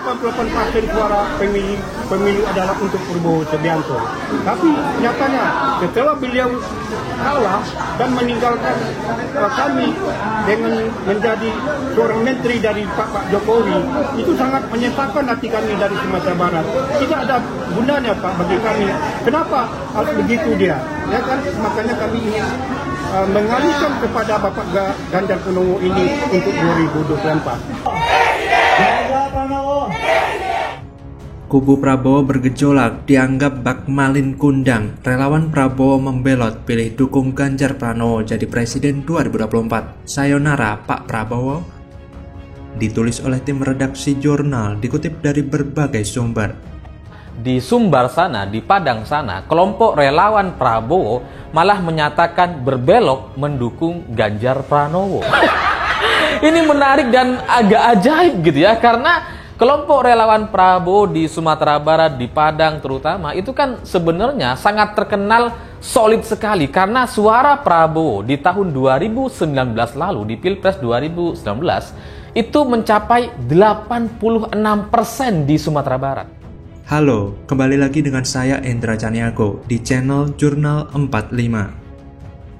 88% suara pemilu adalah untuk Prabowo Subianto. Tapi nyatanya setelah beliau kalah dan meninggalkan kami dengan menjadi seorang menteri dari Pak Jokowi, itu sangat menyesakkan hati kami dari Sumatera Barat. Tidak ada gunanya Pak bagi kami. Kenapa harus begitu dia? Ya kan, makanya kami ingin mengalihkan kepada Bapak Ganjar Pranowo ini untuk 2024. Kubu Prabowo bergejolak dianggap bak malin kundang. Relawan Prabowo membelot pilih dukung Ganjar Pranowo jadi presiden 2024. Sayonara Pak Prabowo. Ditulis oleh tim redaksi jurnal, dikutip dari berbagai sumber. Di Sumbar sana, di Padang sana, kelompok relawan Prabowo malah menyatakan berbelok mendukung Ganjar Pranowo. Ini menarik dan agak ajaib gitu ya, karena kelompok relawan Prabowo di Sumatera Barat, di Padang terutama, itu kan sebenarnya sangat terkenal solid sekali. Karena suara Prabowo di tahun 2019 lalu, di Pilpres 2019, itu mencapai 86% di Sumatera Barat. Halo, kembali lagi dengan saya Endra Caniago di channel Jurnal 45.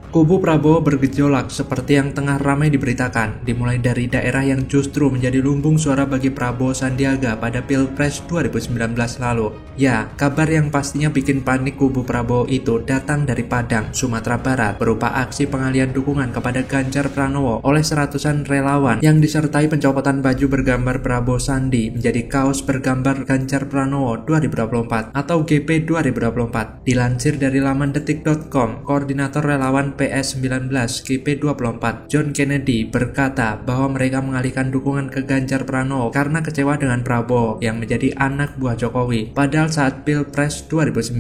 Kubu Prabowo bergejolak seperti yang tengah ramai diberitakan, dimulai dari daerah yang justru menjadi lumbung suara bagi Prabowo Sandiaga pada Pilpres 2019 lalu. Ya, kabar yang pastinya bikin panik kubu Prabowo itu datang dari Padang, Sumatera Barat, berupa aksi pengalihan dukungan kepada Ganjar Pranowo oleh seratusan relawan yang disertai pencopotan baju bergambar Prabowo Sandi menjadi kaos bergambar Ganjar Pranowo 2024 atau GP 2024. Dilansir dari laman detik.com, koordinator relawan PS19 GP24 John Kennedy berkata bahwa mereka mengalihkan dukungan ke Ganjar Pranowo karena kecewa dengan Prabowo yang menjadi anak buah Jokowi. Padahal saat Pilpres 2019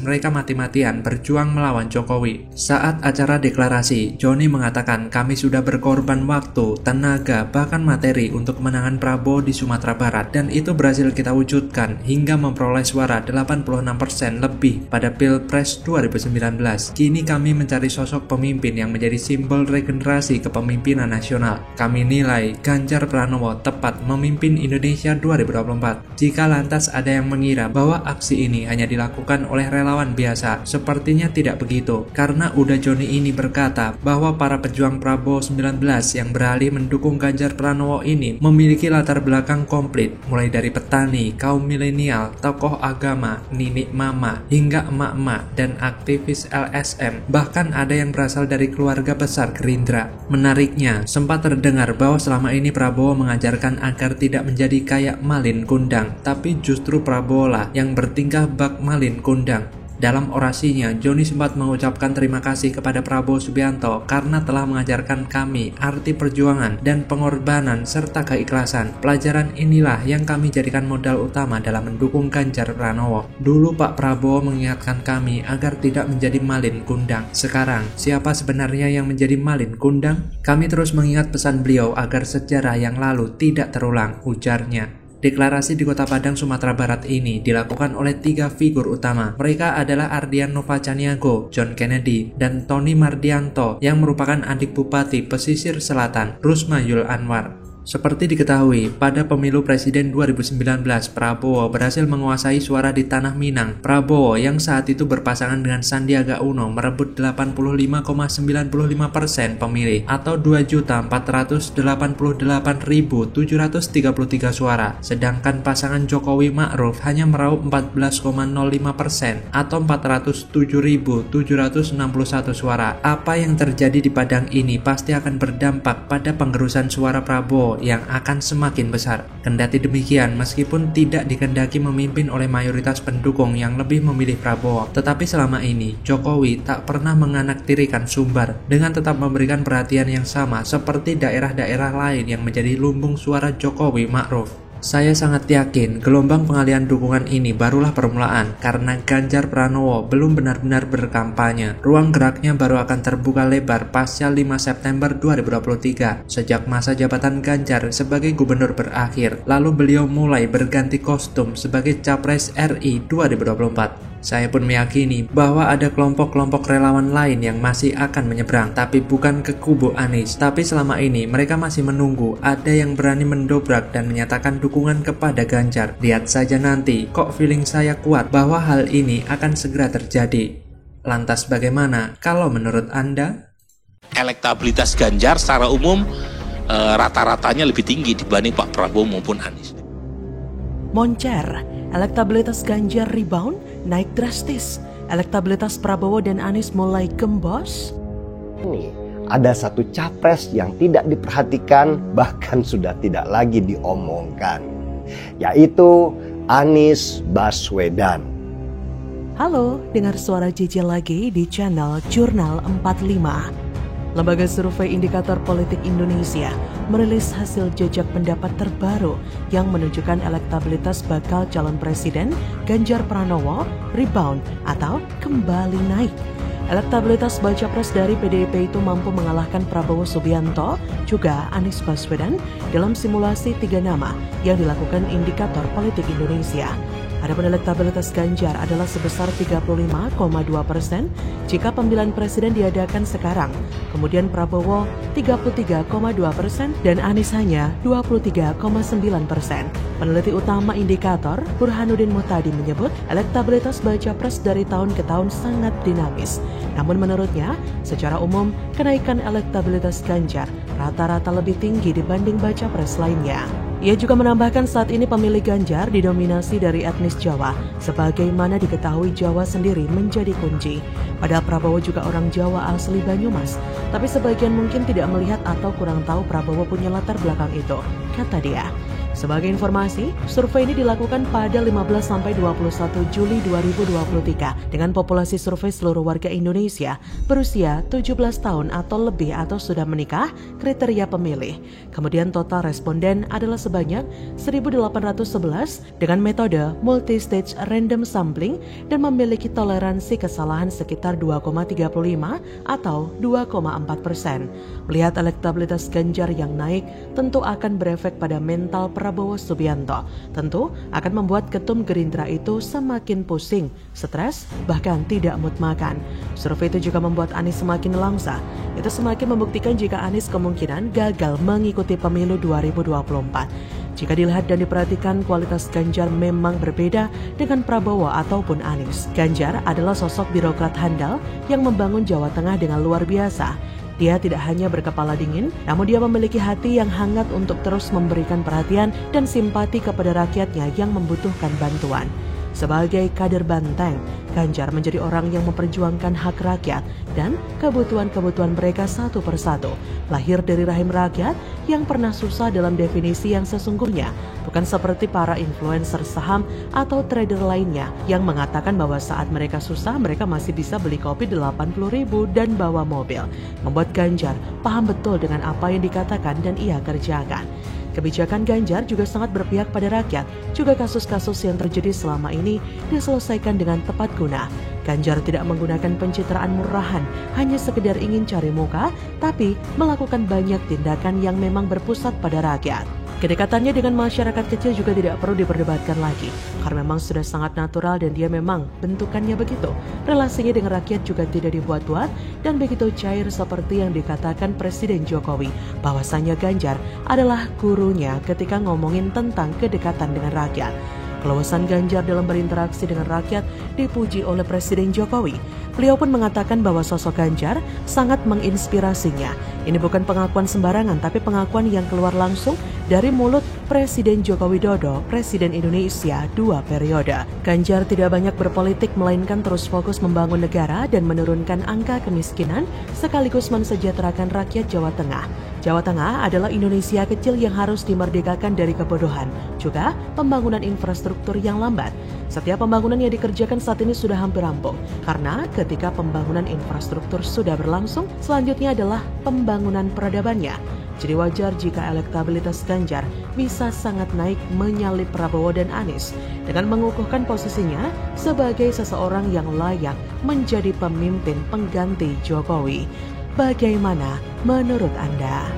mereka mati-matian berjuang melawan Jokowi. Saat acara deklarasi, Johnny mengatakan kami sudah berkorban waktu, tenaga, bahkan materi untuk kemenangan Prabowo di Sumatera Barat dan itu berhasil kita wujudkan hingga memperoleh suara 86% lebih pada Pilpres 2019. Kini kami mencari sosok pemimpin yang menjadi simbol regenerasi kepemimpinan nasional. Kami nilai Ganjar Pranowo tepat memimpin Indonesia 2024. Jika lantas ada yang mengira bahwa aksi ini hanya dilakukan oleh relawan biasa, sepertinya tidak begitu. Karena udah Johnny ini berkata bahwa para pejuang Prabowo 19 yang beralih mendukung Ganjar Pranowo ini memiliki latar belakang komplit, mulai dari petani, kaum milenial, tokoh agama, ninik mama, hingga emak-emak dan aktivis LSM. Bahkan ada yang berasal dari keluarga besar Gerindra. Menariknya, sempat terdengar bahwa selama ini Prabowo mengajarkan agar tidak menjadi kayak malin kundang, tapi justru Prabowo lah yang bertingkah bak malin kundang. Dalam orasinya, Johnny sempat mengucapkan terima kasih kepada Prabowo Subianto karena telah mengajarkan kami arti perjuangan dan pengorbanan serta keikhlasan. Pelajaran inilah yang kami jadikan modal utama dalam mendukung Ganjar Pranowo. Dulu Pak Prabowo mengingatkan kami agar tidak menjadi malin kundang. Sekarang, siapa sebenarnya yang menjadi malin kundang? Kami terus mengingat pesan beliau agar sejarah yang lalu tidak terulang, ujarnya. Deklarasi di Kota Padang, Sumatera Barat ini dilakukan oleh 3 figur utama. Mereka adalah Ardian Nova Caniago, John Kennedy, dan Tony Mardianto yang merupakan adik Bupati Pesisir Selatan, Rusma Yul Anwar. Seperti diketahui, pada pemilu presiden 2019, Prabowo berhasil menguasai suara di Tanah Minang. Prabowo yang saat itu berpasangan dengan Sandiaga Uno merebut 85,95% pemilih atau 2.488.733 suara. Sedangkan pasangan Jokowi Ma'ruf hanya meraup 14,05% atau 407.761 suara. Apa yang terjadi di Padang ini pasti akan berdampak pada pengerusan suara Prabowo yang akan semakin besar. Kendati demikian, meskipun tidak dikehendaki memimpin oleh mayoritas pendukung yang lebih memilih Prabowo, tetapi selama ini Jokowi tak pernah menganaktirikan Sumbar dengan tetap memberikan perhatian yang sama seperti daerah-daerah lain yang menjadi lumbung suara Jokowi Ma'ruf. Saya sangat yakin gelombang pengalihan dukungan ini barulah permulaan karena Ganjar Pranowo belum benar-benar berkampanye. Ruang geraknya baru akan terbuka lebar pasca 5 September 2023 sejak masa jabatan Ganjar sebagai gubernur berakhir. Lalu beliau mulai berganti kostum sebagai Capres RI 2024. Saya pun meyakini bahwa ada kelompok-kelompok relawan lain yang masih akan menyeberang, tapi bukan ke kubu Anies. Tapi selama ini mereka masih menunggu ada yang berani mendobrak dan menyatakan dukungan kepada Ganjar. Lihat saja nanti, kok feeling saya kuat bahwa hal ini akan segera terjadi. Lantas bagaimana kalau menurut Anda? Elektabilitas Ganjar secara umum rata-ratanya lebih tinggi dibanding Pak Prabowo maupun Anies. Moncer, elektabilitas Ganjar rebound, naik drastis. Elektabilitas Prabowo dan Anies mulai gembos. Ini ada satu capres yang tidak diperhatikan, bahkan sudah tidak lagi diomongkan, yaitu Anies Baswedan. Halo, dengar suara JJ lagi di channel Jurnal 45. Lembaga Survei Indikator Politik Indonesia merilis hasil jajak pendapat terbaru yang menunjukkan elektabilitas bakal calon presiden Ganjar Pranowo rebound atau kembali naik. Elektabilitas baca pres dari PDIP itu mampu mengalahkan Prabowo Subianto juga Anies Baswedan dalam simulasi 3 nama yang dilakukan Indikator Politik Indonesia. Adapun elektabilitas Ganjar adalah sebesar 35,2% jika pemilihan presiden diadakan sekarang. Kemudian Prabowo 33,2% dan Anies hanya 23,9%. Peneliti utama indikator Burhanuddin Muhtadi menyebut elektabilitas baca pres dari tahun ke tahun sangat dinamis. Namun menurutnya, secara umum kenaikan elektabilitas Ganjar rata-rata lebih tinggi dibanding baca pres lainnya. Ia juga menambahkan saat ini pemilih Ganjar didominasi dari etnis Jawa, sebagaimana diketahui Jawa sendiri menjadi kunci. Padahal Prabowo juga orang Jawa asli Banyumas, tapi sebagian mungkin tidak melihat atau kurang tahu Prabowo punya latar belakang itu, kata dia. Sebagai informasi, survei ini dilakukan pada 15-21 Juli 2023 dengan populasi survei seluruh warga Indonesia berusia 17 tahun atau lebih atau sudah menikah kriteria pemilih. Kemudian total responden adalah sebanyak 1.811 dengan metode multi-stage random sampling dan memiliki toleransi kesalahan sekitar 2,35 atau 2,4%. Melihat elektabilitas Ganjar yang naik tentu akan berefek pada mental Prabowo Subianto. Tentu akan membuat ketum Gerindra itu semakin pusing, stres, bahkan tidak mood makan. Survei itu juga membuat Anies semakin langsa. Itu semakin membuktikan jika Anies kemungkinan gagal mengikuti pemilu 2024. Jika dilihat dan diperhatikan, kualitas Ganjar memang berbeda dengan Prabowo ataupun Anies. Ganjar adalah sosok birokrat handal yang membangun Jawa Tengah dengan luar biasa. Dia tidak hanya berkepala dingin, namun dia memiliki hati yang hangat untuk terus memberikan perhatian dan simpati kepada rakyatnya yang membutuhkan bantuan. Sebagai kader banteng, Ganjar menjadi orang yang memperjuangkan hak rakyat dan kebutuhan-kebutuhan mereka satu persatu. Lahir dari rahim rakyat yang pernah susah dalam definisi yang sesungguhnya, bukan seperti para influencer saham atau trader lainnya yang mengatakan bahwa saat mereka susah mereka masih bisa beli kopi 80.000 dan bawa mobil. Membuat Ganjar paham betul dengan apa yang dikatakan dan ia kerjakan. Kebijakan Ganjar juga sangat berpihak pada rakyat. Juga kasus-kasus yang terjadi selama ini diselesaikan dengan tepat guna. Ganjar tidak menggunakan pencitraan murahan hanya sekedar ingin cari muka, tapi melakukan banyak tindakan yang memang berpusat pada rakyat. Kedekatannya dengan masyarakat kecil juga tidak perlu diperdebatkan lagi, karena memang sudah sangat natural dan dia memang bentukannya begitu. Relasinya dengan rakyat juga tidak dibuat-buat dan begitu cair seperti yang dikatakan Presiden Jokowi, bahwasanya Ganjar adalah gurunya ketika ngomongin tentang kedekatan dengan rakyat. Keluasan Ganjar dalam berinteraksi dengan rakyat dipuji oleh Presiden Jokowi. Beliau pun mengatakan bahwa sosok Ganjar sangat menginspirasinya. Ini bukan pengakuan sembarangan, tapi pengakuan yang keluar langsung dari mulut Presiden Joko Widodo, Presiden Indonesia 2 periode. Ganjar tidak banyak berpolitik, melainkan terus fokus membangun negara dan menurunkan angka kemiskinan, sekaligus mensejahterakan rakyat Jawa Tengah. Jawa Tengah adalah Indonesia kecil yang harus dimerdekakan dari kebodohan, juga pembangunan infrastruktur yang lambat. Setiap pembangunan yang dikerjakan saat ini sudah hampir rampung, karena ketika pembangunan infrastruktur sudah berlangsung, selanjutnya adalah pembangunan peradabannya. Jadi wajar jika elektabilitas Ganjar bisa sangat naik menyalip Prabowo dan Anies dengan mengukuhkan posisinya sebagai seseorang yang layak menjadi pemimpin pengganti Jokowi. Bagaimana menurut Anda?